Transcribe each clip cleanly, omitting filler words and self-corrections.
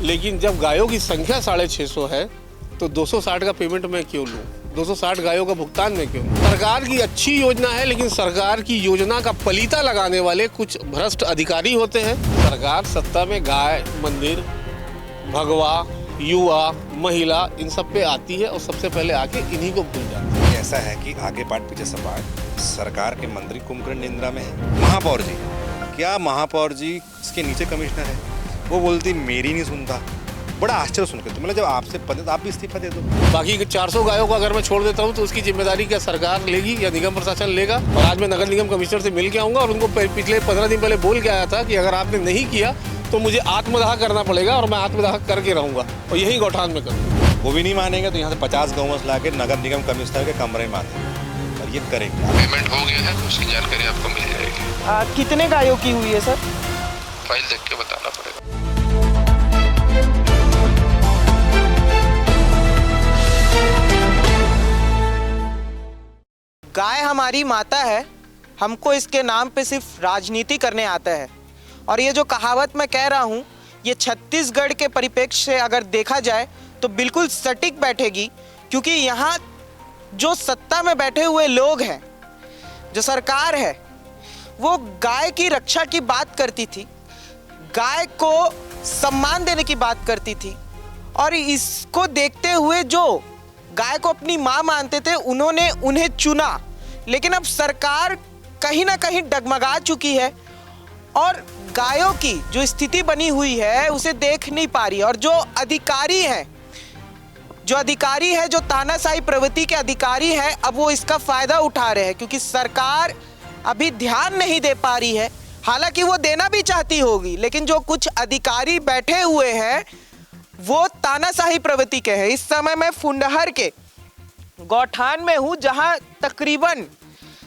लेकिन जब गायों की संख्या 650 है तो 260 का पेमेंट मैं क्यों लूँ? 260 गायों का भुगतान मैं क्यों? सरकार की अच्छी योजना है, लेकिन सरकार की योजना का पलीता लगाने वाले कुछ भ्रष्ट अधिकारी होते हैं। सरकार सत्ता में गाय, मंदिर, भगवा, युवा, महिला इन सब पे आती है और सबसे पहले आके इन्हीं को भूल जाती है। ऐसा है कि आगे पाठ पीछे सपाट, सरकार के मंत्री कुंभकर्ण निंद्रा में है। महापौर जी, क्या महापौर जी इसके नीचे कमिश्नर है, वो बोलती मेरी नहीं सुनता। बड़ा आश्चर्य सुनकर तो मतलब जब आपसे पद आप भी इस्तीफा दे दो। बाकी 400 गायों को अगर मैं छोड़ देता हूँ तो उसकी जिम्मेदारी क्या सरकार लेगी या निगम प्रशासन लेगा? और आज मैं नगर निगम कमिश्नर से मिल के आऊँगा और उनको पिछले 15 दिन पहले बोल के आया था कि अगर आपने नहीं किया तो मुझे आत्मदाह करना पड़ेगा और मैं आत्मदाह करके रहूँगा और यही गौठान में करूँगा। वो भी नहीं मानेंगे तो यहाँ से 50 गौवंश ला के नगर निगम कमिश्नर के कमरे में आते और ये करेंगे। पेमेंट हो गया है, उसकी जानकारी आपको मिल जाएगी। कितने गायों की हुई है सर? फाइल देख के बताना पड़ेगा। गाय हमारी माता है, हमको इसके नाम पे सिर्फ राजनीति करने आता है। और ये जो कहावत मैं कह रहा हूँ, ये छत्तीसगढ़ के परिप्रेक्ष्य से अगर देखा जाए तो बिल्कुल सटीक बैठेगी, क्योंकि यहाँ जो सत्ता में बैठे हुए लोग हैं, जो सरकार है, वो गाय की रक्षा की बात करती थी, गाय को सम्मान देने की बात करती थी। और इसको देखते हुए जो गाय को अपनी माँ मानते थे, उन्होंने उन्हें चुना। लेकिन अब सरकार कहीं ना कहीं डगमगा चुकी है और गायों की जो स्थिति बनी हुई है उसे देख नहीं पा रही। और जो अधिकारी है, जो तानाशाही प्रवृत्ति के अधिकारी हैं, अब वो इसका फायदा उठा रहे हैं, क्योंकि सरकार अभी ध्यान नहीं दे पा रही है। हालांकि वो देना भी चाहती होगी, लेकिन जो कुछ अधिकारी बैठे हुए हैं वो तानाशाही प्रवृत्ति के हैं। इस समय मैं फुंडहर के गौठान में हूँ, जहाँ तकरीबन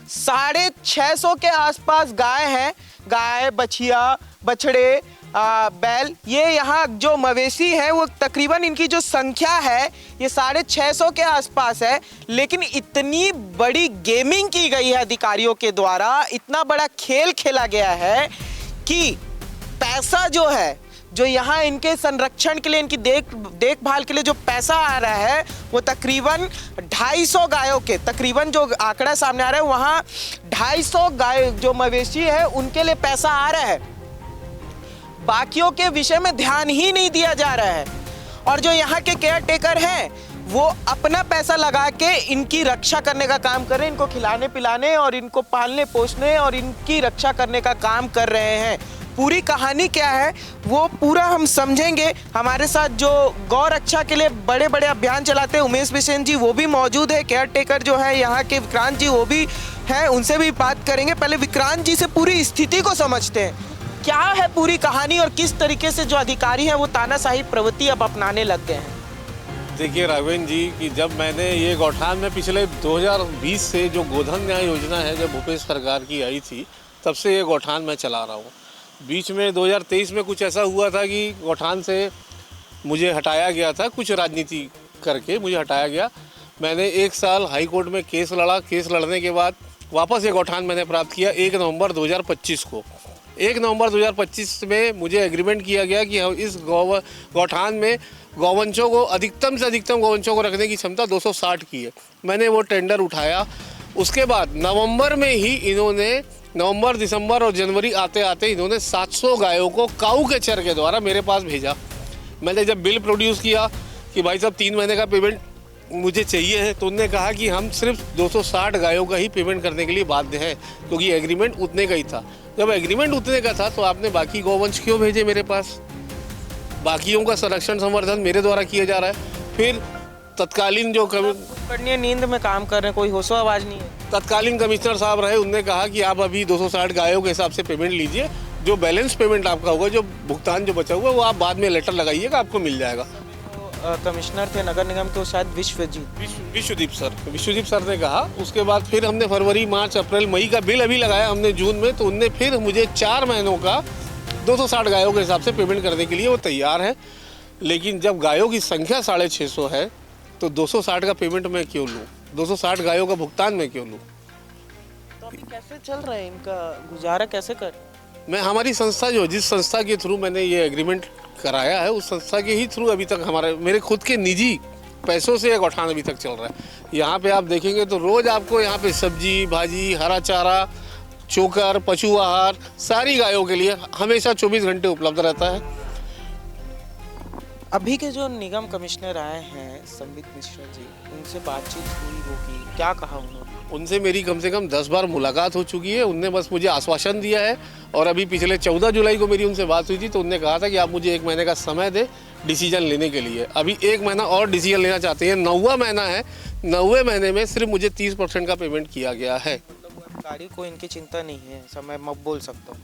650 के आसपास गाय हैं। गाय, बछिया, बछड़े, बैल, ये यहाँ जो मवेशी हैं वो तकरीबन इनकी जो संख्या है ये 650 के आसपास है। लेकिन इतनी बड़ी गेमिंग की गई है अधिकारियों के द्वारा, इतना बड़ा खेल खेला गया है कि पैसा जो है, जो यहाँ इनके संरक्षण के लिए, इनकी देखभाल के लिए जो पैसा आ रहा है वो तकरीबन 250 गायों के, तकरीबन जो आंकड़ा सामने आ रहा है वहाँ 250 गाय जो मवेशी है उनके लिए पैसा आ रहा है। बाकियों के विषय में ध्यान ही नहीं दिया जा रहा है। और जो यहाँ के केयर टेकर हैं वो अपना पैसा लगा के इनकी रक्षा करने का काम कर रहे हैं, इनको खिलाने पिलाने और इनको पालने पोसने और इनकी रक्षा करने का काम कर रहे हैं। पूरी कहानी क्या है वो पूरा हम समझेंगे। हमारे साथ जो गौ रक्षा के लिए बड़े बड़े अभियान चलाते हैं उमेश बिसेन जी, वो भी मौजूद है। केयर टेकर जो है यहाँ के विक्रांत जी, वो भी हैं, उनसे भी बात करेंगे। पहले विक्रांत जी से पूरी स्थिति को समझते हैं, क्या है पूरी कहानी और किस तरीके से जो अधिकारी हैं वो तानाशाही प्रवृत्ति अब अपनाने लग गए हैं। देखिए राघवेंद्र जी, कि जब मैंने ये गौठान में पिछले 2020 से जो गोधन न्याय योजना है, जब भूपेश सरकार की आई थी, तब से ये गौठान मैं चला रहा हूँ। बीच में 2023 में कुछ ऐसा हुआ था कि गौठान से मुझे हटाया गया था, कुछ राजनीति करके मुझे हटाया गया। मैंने 1 साल हाई कोर्ट में केस लड़ा। केस लड़ने के बाद वापस ये गौठान मैंने प्राप्त किया 1 नवंबर 2025 को। 1 नवंबर 2025 में मुझे एग्रीमेंट किया गया कि हम इस गौठान में गौवंशों को अधिकतम से अधिकतम गौवंशों को रखने की क्षमता 260 की है। मैंने वो टेंडर उठाया। उसके बाद नवंबर में ही इन्होंने, नवंबर, दिसंबर और जनवरी आते आते इन्होंने 700 गायों को काऊ के चर के द्वारा मेरे पास भेजा। मैंने जब बिल प्रोड्यूस किया कि भाई साहब 3 महीने का पेमेंट मुझे चाहिए है, तो उन्होंने कहा कि हम सिर्फ 260 गायों का ही पेमेंट करने के लिए बाध्य हैं, क्योंकि एग्रीमेंट उतने का ही था। जब एग्रीमेंट उतने का था तो आपने बाकी गौवंश क्यों भेजे मेरे पास? बाकियों का संरक्षण संवर्धन मेरे द्वारा किया जा रहा है। फिर तत्कालीन जो नींद में काम कर रहे हैं, कोई होशो आवाज नहीं है। तत्कालीन कमिश्नर साहब रहे, उनने कहा कि आप अभी 260 गायों के हिसाब से पेमेंट लीजिए, जो बैलेंस पेमेंट आपका होगा, जो भुगतान जो बचा हुआ है वो आप बाद में लेटर लगाइएगा, आपको मिल जाएगा। कमिश्नर थे नगर निगम के, शायद विश्वदीप सर ने कहा। उसके बाद फिर हमने फरवरी, मार्च, अप्रैल, मई का बिल अभी लगाया हमने जून में, तो उनने फिर मुझे 4 महीनों का 260 गायों के हिसाब से पेमेंट करने के लिए वो तैयार है। लेकिन जब गायों की संख्या 650 है तो 260 का पेमेंट मैं क्यों लूँ? 260 गायों का भुगतान मैं क्यों लूँ? तो अभी कैसे चल रहा है, इनका गुजारा कैसे कर? मैं हमारी संस्था जो जिस संस्था के थ्रू मैंने ये एग्रीमेंट कराया है उस संस्था के ही थ्रू अभी तक मेरे खुद के निजी पैसों से ये गौठान अभी तक चल रहा है। यहाँ पे आप देखेंगे तो रोज़ आपको यहाँ पे सब्जी भाजी हरा चारा चोकर पशु आहार सारी गायों के लिए हमेशा 24 घंटे उपलब्ध रहता है। अभी के जो निगम कमिश्नर आए हैं संबित मिश्रा जी, उनसे बातचीत हुई होगी, क्या कहा उन्होंने? उनसे मेरी कम से कम 10 बार मुलाकात हो चुकी है। उनने बस मुझे आश्वासन दिया है और अभी पिछले 14 जुलाई को मेरी उनसे बात हुई थी तो उनने कहा था कि आप मुझे 1 महीने का समय दें डिसीजन लेने के लिए। अभी 1 महीना और डिसीजन लेना चाहते हैं। 9वां महीना है, 9वें महीने में सिर्फ मुझे 30% का पेमेंट किया गया है। अधिकारी को इनकी चिंता नहीं है, समय मैं बोल सकता हूँ।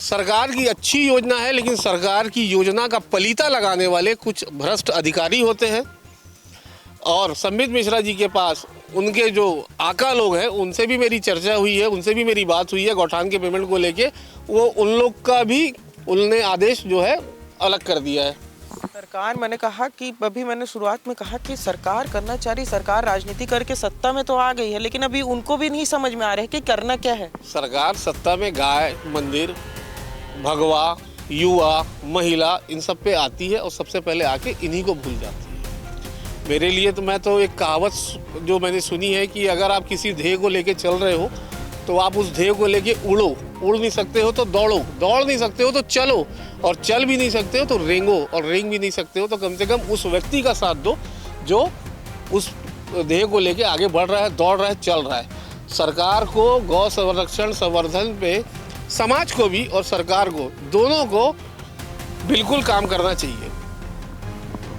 सरकार की अच्छी योजना है लेकिन सरकार की योजना का पलीता लगाने वाले कुछ भ्रष्ट अधिकारी होते हैं। और संबित मिश्रा जी के पास उनके जो आका लोग हैं उनसे भी मेरी चर्चा हुई है, उनसे भी मेरी बात हुई है गौठान के पेमेंट को लेके। वो उन लोग का भी उनने आदेश जो है अलग कर दिया है। सरकार, मैंने कहा कि अभी मैंने शुरुआत में कहा कि सरकार करना चाह रही, सरकार राजनीति करके सत्ता में तो आ गई है लेकिन अभी उनको भी नहीं समझ में आ रहा है कि करना क्या है। सरकार सत्ता में गाय मंदिर भगवा युवा महिला इन सब पे आती है और सबसे पहले आके इन्हीं को भूल जाती है। मेरे लिए तो मैं तो एक कहावत जो मैंने सुनी है कि अगर आप किसी ध्येय को लेके चल रहे हो तो आप उस ध्येय को लेके उड़ो, उड़ नहीं सकते हो तो दौड़ो, दौड़ नहीं सकते हो तो चलो, और चल भी नहीं सकते हो तो रेंगो, और रेंग भी नहीं सकते हो तो कम से कम उस व्यक्ति का साथ दो जो उस ध्येय को लेके आगे बढ़ रहा है, दौड़ रहा है, चल रहा है। सरकार को गौ संरक्षण संवर्धन पे समाज को भी और सरकार को दोनों को बिल्कुल काम करना चाहिए।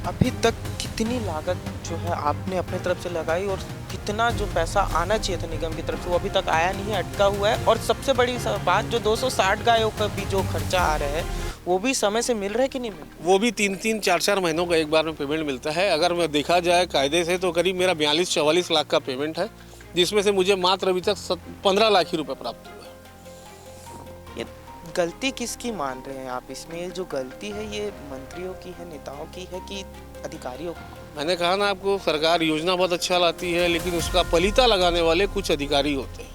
अभी तक कितनी लागत जो है आपने अपने तरफ से लगाई और कितना जो पैसा आना चाहिए था निगम की तरफ से वो अभी तक आया नहीं है, अटका हुआ है? और सबसे बड़ी बात जो 260 गायों का भी जो खर्चा आ रहा है वो भी समय से मिल रहा है कि नहीं मिल रहा? वो भी 3-3 4-4 महीनों का एक बार में पेमेंट मिलता है। अगर मैं देखा जाए कायदे से तो करीब मेरा 42-44 लाख का पेमेंट है जिसमें से मुझे मात्र अभी तक 15 लाख ही रुपये प्राप्त हुआ है। ये गलती किसकी मान रहे हैं आप इसमें? ये जो गलती है ये मंत्रियों की है, नेताओं की है कि अधिकारियों की? मैंने कहा ना आपको, सरकार योजना बहुत अच्छा लाती है लेकिन उसका पलीता लगाने वाले कुछ अधिकारी होते हैं।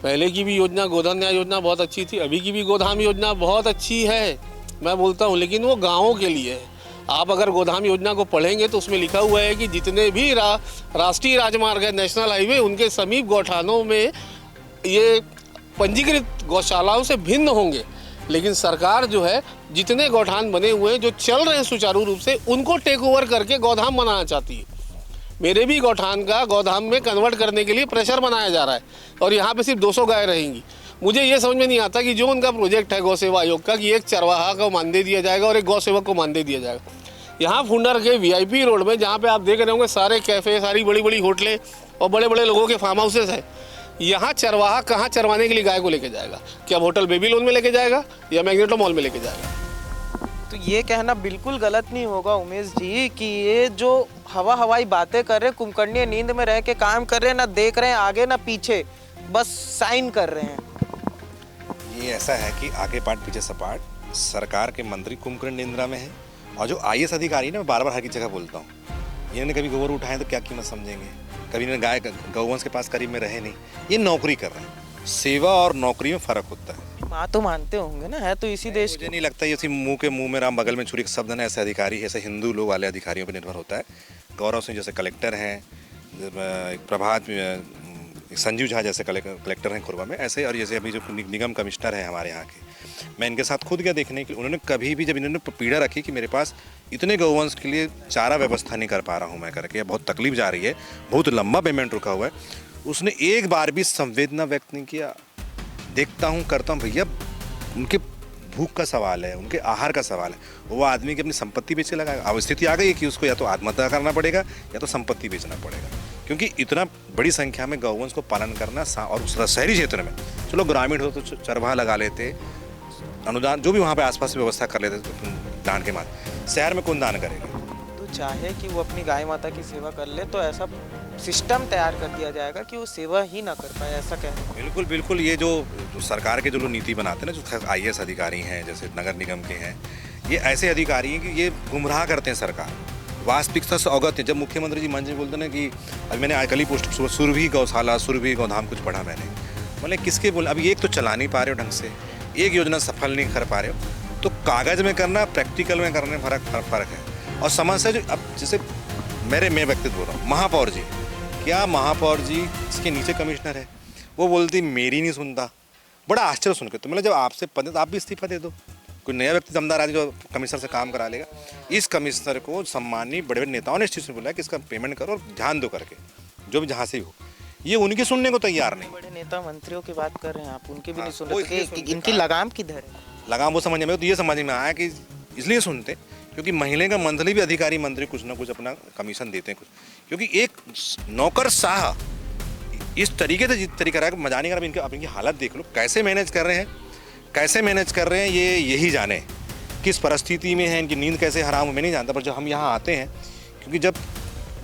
पहले की भी योजना गोधन न्याय योजना बहुत अच्छी थी, अभी की भी गोधाम योजना बहुत अच्छी है मैं बोलता हूँ, लेकिन वो गाँवों के लिए है। आप अगर गोधाम योजना को पढ़ेंगे तो उसमें लिखा हुआ है कि जितने भी राष्ट्रीय राजमार्ग है, नेशनल हाईवे, उनके समीप गौठानों में ये पंजीकृत गौशालाओं से भिन्न होंगे। लेकिन सरकार जो है जितने गौठान बने हुए हैं जो चल रहे हैं सुचारू रूप से उनको टेक ओवर करके गौधाम बनाना चाहती है। मेरे भी गौठान का गौधाम में कन्वर्ट करने के लिए प्रेशर बनाया जा रहा है और यहाँ पे सिर्फ 200 गाय रहेंगी। मुझे ये समझ में नहीं आता कि जो उनका प्रोजेक्ट है गौ सेवा आयोग का कि एक चरवाहा को मानदेय दिया जाएगा और एक गौ सेवक को मानदेय दिया जाएगा। यहाँ फुंडर के VIP रोड में जहाँ पे आप देख रहे होंगे सारे कैफ़े, सारी बड़ी बड़ी होटलें और बड़े बड़े लोगों के फार्म हाउसेस हैं, यहाँ चरवाहा कहाँ चरवाने के लिए गाय को लेके जाएगा? क्या होटल बेबीलोन में लेके जाएगा या मैग्नेटो मॉल में लेके जाएगा? तो ये कहना बिल्कुल गलत नहीं होगा उमेश जी कि ये जो हवाई बातें कर रहे, कुंभकर्णीय नींद में रह के काम कर रहे हैं, ना देख रहे हैं आगे ना पीछे, बस साइन कर रहे हैं। ये ऐसा है कि आगे पार्ट पीछे सपाट, सरकार के मंत्री कुंभकर्ण निंद्रा में है और जो IAS अधिकारी ना, मैं बार बार हर की जगह बोलता हूँ, इन्होंने कभी गोबर उठाए तो क्या कीमत समझेंगे, कभी इन्होंने गाय गौवंश के पास करीब में रहे नहीं, ये नौकरी कर रहे हैं। सेवा और नौकरी में फ़र्क होता है। माँ तो मानते होंगे ना, है तो इसी देश। मुझे नहीं लगता ये मुंह के मुंह में राम बगल में छुरी का शब्द है। ऐसे अधिकारी, ऐसे हिंदू लोग वाले अधिकारियों पर निर्भर होता है। गौरव सिंह जैसे कलेक्टर हैं, प्रभात संजीव झा जैसे कलेक्टर हैं खुरवा में, ऐसे, और जैसे अभी जो निगम कमिश्नर हैं हमारे यहाँ के, मैं इनके साथ खुद गया देखने के लिए। उन्होंने कभी भी, जब इन्होंने पीड़ा रखी कि मेरे पास इतने गौवंश के लिए चारा व्यवस्था नहीं कर पा रहा हूँ मैं करके, बहुत तकलीफ जा रही है, बहुत लंबा पेमेंट रुका हुआ है, उसने एक बार भी संवेदना व्यक्त नहीं किया। देखता हूँ, करता हूँ, भैया उनके भूख का सवाल है, उनके आहार का सवाल है, वो आदमी की अपनी संपत्ति बेचने लगा। अब स्थिति आ गई है कि उसको या तो आत्महत्या करना पड़ेगा या तो संपत्ति बेचना पड़ेगा, क्योंकि इतना बड़ी संख्या में गौवंश को पालन करना, और उस शहरी क्षेत्र में, चलो ग्रामीण हो तो चरवाहा लगा लेते, अनुदान जो भी वहाँ पे आसपास व्यवस्था कर लेते दान के माध्यम, शहर में कौन दान करेगा? तो चाहे कि वो अपनी गाय माता की सेवा कर ले तो ऐसा सिस्टम तैयार कर दिया जाएगा कि वो सेवा ही ना कर पाए, ऐसा कहना। बिल्कुल बिल्कुल। ये जो सरकार के जो लोग नीति बनाते हैं ना, जो IAS अधिकारी हैं, जैसे नगर निगम के हैं, ये ऐसे अधिकारी हैं कि ये गुमराह करते हैं सरकार, वास्तविकता से अवगत है। जब मुख्यमंत्री जी मंच में बोलते ना कि अभी मैंने कल ही पोस्ट सुरभि गौशाला, सुरभि गौधाम कुछ पढ़ा मैंने, बोले किसके बोले, अभी एक तो चला नहीं पा रहे हो ढंग से, एक योजना सफल नहीं कर पा रहे हो, तो कागज़ में करना प्रैक्टिकल में करने में फ़र्क है। और समस्या जो अब जैसे मैं व्यक्तित्व बोल रहा हूँ, महापौर जी, क्या महापौर जी इसके नीचे कमिश्नर है, वो बोलती मेरी नहीं सुनता। बड़ा आश्चर्य सुन के, तो मतलब जब आपसे पद तो आप भी इस्तीफा दे दो, कोई नया व्यक्ति दमदार आदमी जो कमिश्नर से काम करा लेगा। इस कमिश्नर को सम्मानी बड़े बड़े नेताओं ने इस चीज़ में बोला है कि इसका पेमेंट करो और ध्यान दो करके, जो भी जहाँ से भी हो। ये उनकी सुनने को तैयार नहीं। बड़े नेता मंत्रियों की बात कर रहे हैं आप, उनकी भी नहीं सुन वो रहे, इसलिए तो इनकी लगाम किधर है? लगाम वो समझ में, तो ये समझ में आया कि इसलिए सुनते क्योंकि महीने का मंथली भी अधिकारी मंत्री कुछ ना कुछ अपना कमीशन देते हैं कुछ, क्योंकि एक नौकरशाह इस तरीके से तरीका रहा है, मजा नहीं कर रहा। अब इनकी हालत देख लो, कैसे मैनेज कर रहे हैं ये यही जाने किस परिस्थिति में है, इनकी नींद कैसे हराम, मैं नहीं जानता। पर जब हम यहाँ आते हैं, क्योंकि जब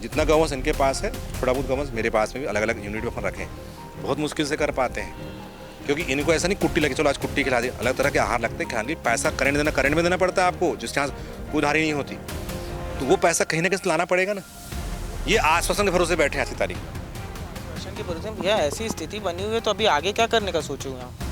जितना गवर्नेंस इनके पास है, थोड़ा बहुत गवर्नेंस मेरे पास में भी अलग अलग यूनिट अपन रखें, बहुत मुश्किल से कर पाते हैं। क्योंकि इनको ऐसा नहीं कुट्टी लगे चलो आज कुट्टी खिला दी, अलग तरह के आहार लगते हैं खिलाने, पैसा करंट में देना पड़ता है आपको, जिसके यहाँ कोई उधारी नहीं होती, तो वो पैसा कहीं ना कहीं लाना पड़ेगा ना। ये आश्वासन के भरोसे बैठे हैं आज की तारीख में। आश्वासन के भरोसे भैया ऐसी स्थिति बनी हुई है, तो अभी आगे क्या करने का सोचूंगा आप?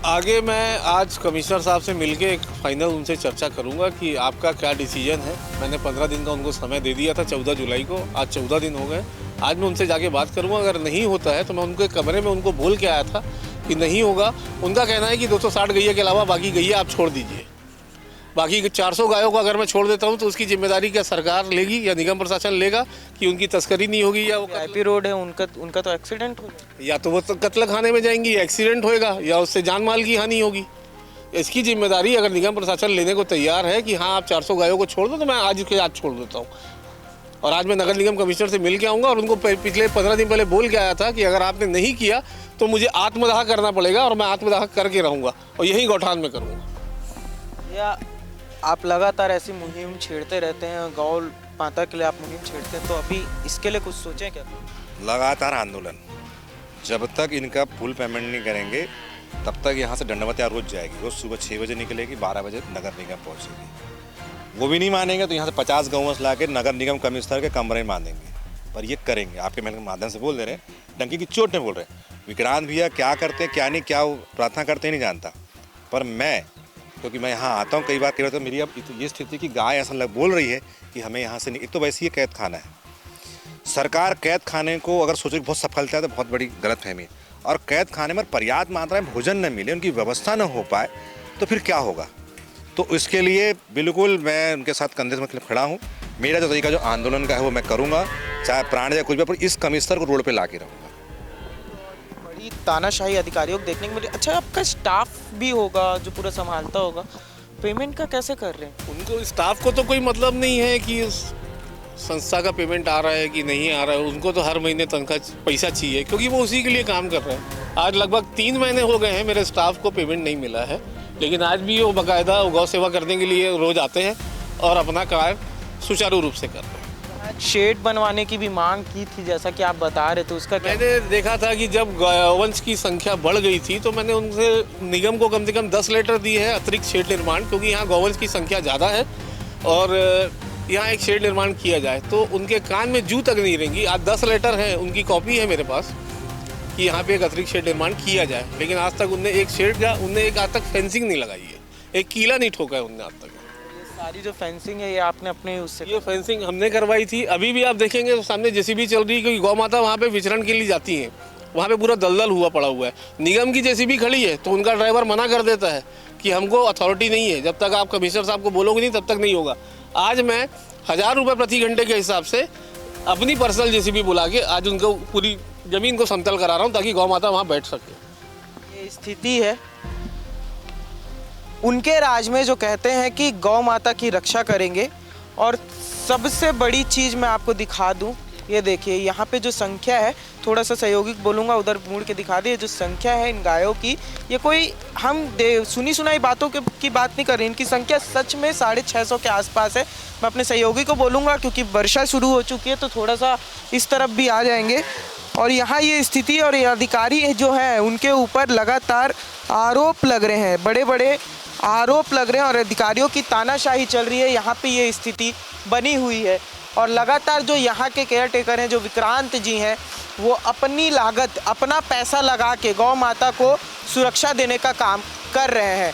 आगे मैं आज कमिश्नर साहब से मिलके एक फाइनल उनसे चर्चा करूंगा कि आपका क्या डिसीजन है। मैंने 15 दिन का उनको समय दे दिया था, 14 जुलाई को, आज 14 दिन हो गए। आज मैं उनसे जाके बात करूंगा, अगर नहीं होता है तो मैं उनके कमरे में उनको बोल के आया था कि नहीं होगा। उनका कहना है कि 260 गैया के अलावा बाकी गैया आप छोड़ दीजिए। बाकी 400 गायों को अगर मैं छोड़ देता हूं तो उसकी जिम्मेदारी क्या सरकार लेगी या निगम प्रशासन लेगा कि उनकी तस्करी नहीं होगी, या वो आईपी रोड है उनका तो एक्सीडेंट हो गया, या तो वो कत्ल खाने में जाएंगी, एक्सीडेंट होएगा, या उससे जान माल की हानि होगी। इसकी जिम्मेदारी अगर निगम प्रशासन लेने को तैयार है कि हाँ आप 400 गायों को छोड़ दो, तो मैं आज के आज छोड़ देता हूँ। और आज मैं नगर निगम कमिश्नर से मिल के आऊँगा और उनको पिछले 15 दिन पहले बोल के आया था कि अगर आपने नहीं किया तो मुझे आत्मदाह करना पड़ेगा, और मैं आत्मदाह करके रहूँगा और यही गौठान में करूँगा। या आप लगातार ऐसी मुहिम छेड़ते रहते हैं, गौ माता के लिए आप मुहिम छेड़ते हैं, तो अभी इसके लिए कुछ सोचें क्या? लगातार आंदोलन, जब तक इनका फुल पेमेंट नहीं करेंगे तब तक यहाँ से दंडवत यार रोज जाएगी। रोज सुबह 6 बजे निकलेगी, 12 बजे नगर निगम पहुँचेगी। वो भी नहीं मानेंगे तो यहाँ से 50 गौवंश ला के नगर निगम कमिश्नर के कमरे में बांधेंगे। पर ये करेंगे, आपके मेरे माध्यम से बोल दे रहे हैं, डंकी की चोट में बोल रहे हैं। विक्रांत भैया क्या करते हैं क्या नहीं, क्या प्रार्थना करते हैं नहीं जानता, पर मैं क्योंकि मैं यहाँ आता हूँ कई बार तो मेरी अब ये स्थिति की गाय ऐसा बोल रही है कि हमें यहाँ से नहीं, एक तो वैसे ही कैद खाना है। सरकार कैद खाने को अगर सोचे बहुत सफलता है तो बहुत बड़ी गलतफहमी है। और कैद खाने में पर्याप्त मात्रा में भोजन न मिले, उनकी व्यवस्था न हो पाए तो फिर क्या होगा। तो इसके लिए बिल्कुल मैं उनके साथ कंधे से खड़ा हूँ। मेरा जो तरीका जो आंदोलन का है वो मैं करूँगा, चाहे प्राण या कुछ भी, पर इस कमिश्नर को रोड पर ला के रहूँगा। बड़ी तानाशाही अधिकारियों को देखने को मिली। अच्छा, आपका स्टाफ भी होगा जो पूरा संभालता होगा, पेमेंट का कैसे कर रहे हैं? उनको स्टाफ को तो कोई मतलब नहीं है कि उस संस्था का पेमेंट आ रहा है कि नहीं आ रहा है। उनको तो हर महीने तनख्वाह पैसा चाहिए, क्योंकि वो उसी के लिए काम कर रहे हैं। आज लगभग 3 महीने हो गए हैं मेरे स्टाफ को पेमेंट नहीं मिला है, लेकिन आज भी वो बाकायदा गौ सेवा करने के लिए रोज आते हैं और अपना कार्य सुचारू रूप से कर रहे हैं। शेड बनवाने की भी मांग की थी जैसा कि आप बता रहे थे, उसका क्या? मैंने देखा था कि जब गौवंश की संख्या बढ़ गई थी तो मैंने उनसे निगम को कम से कम 10 लेटर दिए हैं अतिरिक्त शेड निर्माण, क्योंकि यहाँ गौवंश की संख्या ज़्यादा है और यहाँ एक शेड निर्माण किया जाए। तो उनके कान में जू तक नहीं रहेंगी। आज 10 लेटर हैं, उनकी कॉपी है मेरे पास कि यहाँ पे एक अतिरिक्त शेड निर्माण किया जाए, लेकिन आज तक उनने एक शेड या उनने एक आज तक फेंसिंग नहीं लगाई है, एक कीला नहीं ठोका है उनने आज तक। सारी जो फेंसिंग है ये आपने अपने उससे? ये फेंसिंग हमने करवाई थी। अभी भी आप देखेंगे तो सामने जेसीबी चल रही है, क्योंकि गौ माता वहाँ पे विचरण के लिए जाती हैं, वहाँ पे पूरा दलदल हुआ पड़ा हुआ है। निगम की जेसीबी खड़ी है तो उनका ड्राइवर मना कर देता है कि हमको अथॉरिटी नहीं है, जब तक आप कमिश्नर साहब को बोलोगे नहीं तब तक नहीं होगा। आज मैं 1000 रुपये प्रति घंटे के हिसाब से अपनी पर्सनल जेसीबी बुला के आज उनको पूरी ज़मीन को समतल करा रहा हूँ ताकि गौ माता वहाँ बैठ सके। ये स्थिति है उनके राज में, जो कहते हैं कि गौ माता की रक्षा करेंगे। और सबसे बड़ी चीज़ मैं आपको दिखा दूं, ये देखिए यहाँ पे जो संख्या है, थोड़ा सा सहयोगिक बोलूँगा उधर मुड़ के दिखा दिए, जो संख्या है इन गायों की, ये कोई हम सुनी सुनाई बातों की बात नहीं कर रहे। इनकी संख्या सच में 650 के आसपास है। मैं अपने सहयोगी को बोलूँगा क्योंकि वर्षा शुरू हो चुकी है तो थोड़ा सा इस तरफ भी आ जाएंगे। और यहाँ ये स्थिति और ये अधिकारी जो हैं उनके ऊपर लगातार आरोप लग रहे हैं, बड़े बड़े आरोप लग रहे हैं और अधिकारियों की तानाशाही चल रही है। यहाँ पे ये स्थिति बनी हुई है और लगातार जो यहाँ के केयर टेकर हैं, जो विक्रांत जी हैं, वो अपनी लागत, अपना पैसा लगा के गौ माता को सुरक्षा देने का काम कर रहे हैं।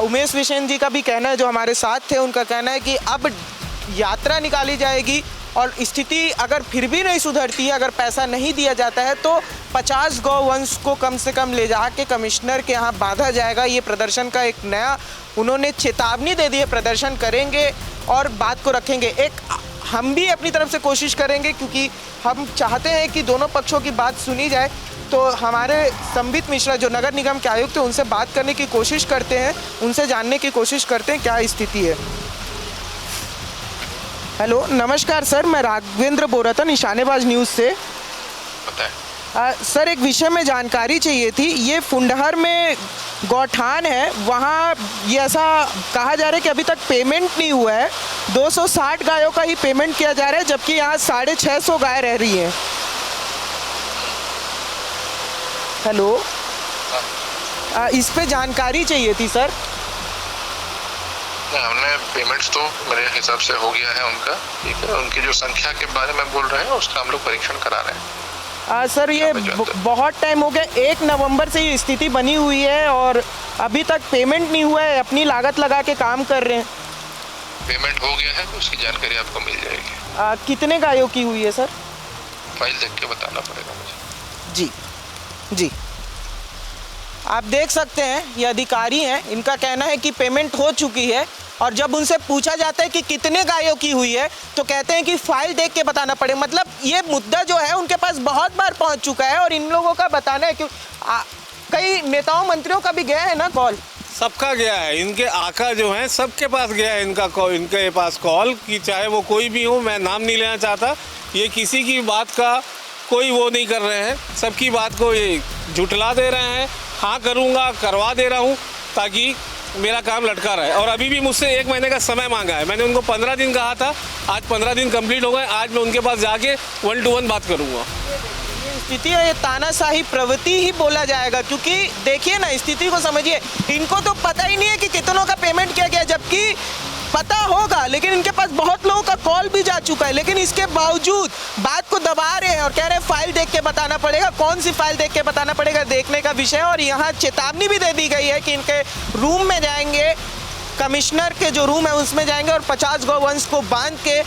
उमेश बिसेन जी का भी कहना है, जो हमारे साथ थे, उनका कहना है कि अब यात्रा निकाली जाएगी और स्थिति अगर फिर भी नहीं सुधरती है, अगर पैसा नहीं दिया जाता है, तो 50 गौवंश को कम से कम ले जा के कमिश्नर के यहाँ बांधा जाएगा। ये प्रदर्शन का एक नया उन्होंने चेतावनी दे दी है, प्रदर्शन करेंगे और बात को रखेंगे। एक हम भी अपनी तरफ से कोशिश करेंगे, क्योंकि हम चाहते हैं कि दोनों पक्षों की बात सुनी जाए। तो हमारे संबित मिश्रा जो नगर निगम के आयुक्त हैं, उनसे बात करने की कोशिश करते हैं, उनसे जानने की कोशिश करते हैं क्या स्थिति है। हेलो, नमस्कार सर, मैं राघवेंद्र बोल रहा था निशानेबाज न्यूज़ से। बताएं। सर, एक विषय में जानकारी चाहिए थी। ये फुंडहर में गौठान है, वहाँ ये ऐसा कहा जा रहा है कि अभी तक पेमेंट नहीं हुआ है। 260 गायों का ही पेमेंट किया जा रहा है, जबकि यहाँ 650 गाय रह रही हैं। हेलो, इस पे जानकारी चाहिए थी सर। हमने पेमेंट्स तो मेरे हिसाब से हो गया है उनका, ठीक है। उनकी जो संख्या के बारे में बोल रहे हैं उसका हम लोग परीक्षण करा रहे हैं। सर, ये बहुत टाइम हो गया, 1 नवंबर से ये स्थिति बनी हुई है और अभी तक पेमेंट नहीं हुआ है, अपनी लागत लगा के काम कर रहे हैं। पेमेंट हो गया है तो उसकी जानकारी आपको मिल जाएगी। कितने गायों की हुई है सर? फाइल देख के बताना पड़ेगा मुझे। जी जी, आप देख सकते हैं ये अधिकारी हैं, इनका कहना है कि पेमेंट हो चुकी है और जब उनसे पूछा जाता है कि कितने गायों की हुई है तो कहते हैं कि फाइल देख के बताना पड़े। मतलब ये मुद्दा जो है उनके पास बहुत बार पहुंच चुका है और इन लोगों का बताना है कि कई नेताओं मंत्रियों का भी गया है ना कॉल। सबका गया है, इनके आका जो हैं सबके पास गया है इनके पास कॉल, कि चाहे वो कोई भी हो, मैं नाम नहीं लेना चाहता। ये किसी की बात का कोई वो नहीं कर रहे हैं, सबकी बात को ये झुठला दे रहे हैं। हाँ करूँगा, करवा दे रहा हूँ ताकि मेरा काम लटका रहा है। और अभी भी मुझसे 1 महीने का समय मांगा है। मैंने उनको 15 दिन कहा था, आज 15 दिन कंप्लीट हो गए। आज मैं उनके पास जाके 1 to 1 बात करूँगा। स्थिति है, ये तानाशाही प्रवृत्ति ही बोला जाएगा, क्योंकि देखिए ना, स्थिति को समझिए। इनको तो पता ही नहीं है कि कितनों का पेमेंट किया गया, जबकि पता होगा, लेकिन इनके पास बहुत लोगों का कॉल भी जा चुका है। लेकिन इसके बावजूद बात को दबा रहे हैं और कह रहे हैं फाइल देख के बताना पड़ेगा। कौन सी फाइल देख के बताना पड़ेगा, देखने का विषय। और यहाँ चेतावनी भी दे दी गई है कि इनके रूम में जाएंगे, कमिश्नर के जो रूम है उसमें जाएंगे और 50 गौवंश को बांध के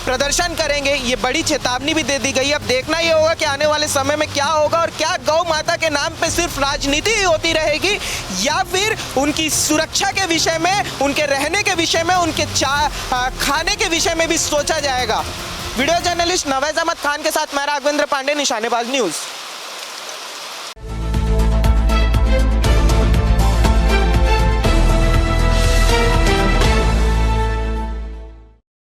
प्रदर्शन करेंगे। ये बड़ी चेतावनी भी दे दी गई। अब देखना ये होगा कि आने वाले समय में क्या होगा और क्या गौ माता के नाम पे सिर्फ राजनीति ही होती रहेगी या फिर उनकी सुरक्षा के विषय में, उनके रहने के विषय में, उनके खाने के विषय में भी सोचा जाएगा। वीडियो जर्नलिस्ट नवाज अहमद खान के साथ मैं राघवेंद्र पांडे, निशानेबाज न्यूज़।